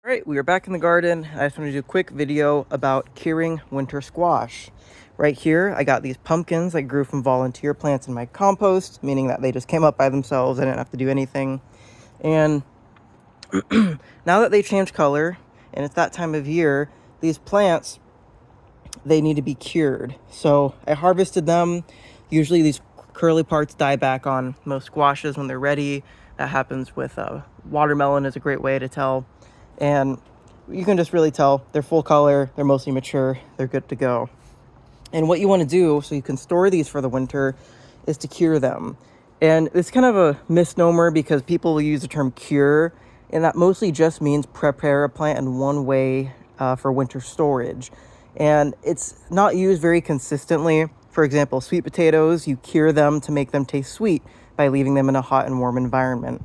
All right, we are back in the garden. I just want to do a quick video about curing winter squash. Right here, I got these pumpkins I grew from volunteer plants in my compost, meaning that they just came up by themselves. I didn't have to do anything. And now that they change color, and it's that time of year, these plants, they need to be cured. So I harvested them. Usually these curly parts die back on most squashes when they're ready. That happens with watermelon is a great way to tell. And you can just really tell they're full color, they're mostly mature, they're good to go. And what you want to do so you can store these for the winter is to cure them. And it's kind of a misnomer because people will use the term cure, and that mostly just means prepare a plant in one way for winter storage. And it's not used very consistently. For example, sweet potatoes, you cure them to make them taste sweet by leaving them in a hot and warm environment.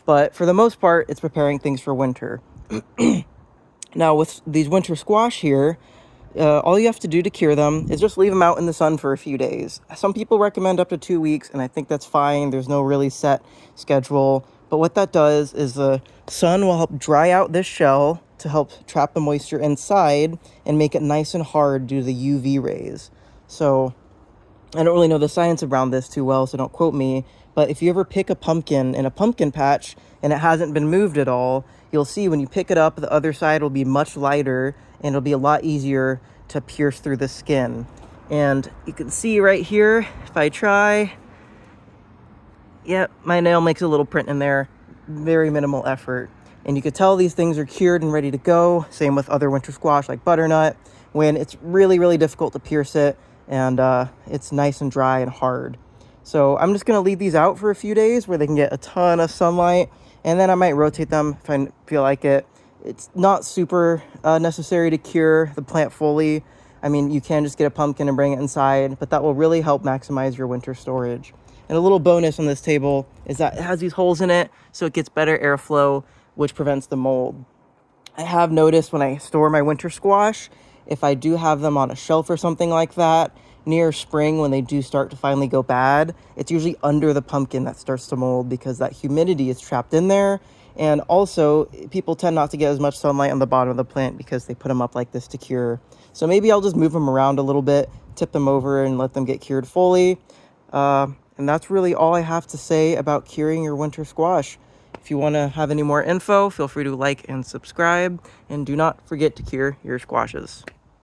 But for the most part, it's preparing things for winter. Now with these winter squash here, all you have to do to cure them is just leave them out in the sun for a few days. Some people recommend up to 2 weeks, and I think that's fine. There's no really set schedule. But what that does is the sun will help dry out this shell to help trap the moisture inside and make it nice and hard due to the UV rays. So I don't really know the science around this too well, so don't quote me. But if you ever pick a pumpkin in a pumpkin patch and it hasn't been moved at all, you'll see when you pick it up, the other side will be much lighter and it'll be a lot easier to pierce through the skin. And you can see right here, if I try, yep, my nail makes a little print in there. Very minimal effort. And you could tell these things are cured and ready to go. Same with other winter squash like butternut, when it's really, really difficult to pierce it and it's nice and dry and hard. So I'm just going to leave these out for a few days where they can get a ton of sunlight, and then I might rotate them if I feel like it. It's not super necessary to cure the plant fully. I mean, you can just get a pumpkin and bring it inside, but that will really help maximize your winter storage. And a little bonus on this table is that it has these holes in it, so it gets better airflow, which prevents the mold. I have noticed when I store my winter squash, if I do have them on a shelf or something like that, near spring when they do start to finally go bad, it's usually under the pumpkin that starts to mold because that humidity is trapped in there. And also, people tend not to get as much sunlight on the bottom of the plant because they put them up like this to cure. So maybe I'll just move them around a little bit, tip them over, and let them get cured fully. And that's really all I have to say about curing your winter squash. If you want to have any more info, feel free to like and subscribe. And do not forget to cure your squashes.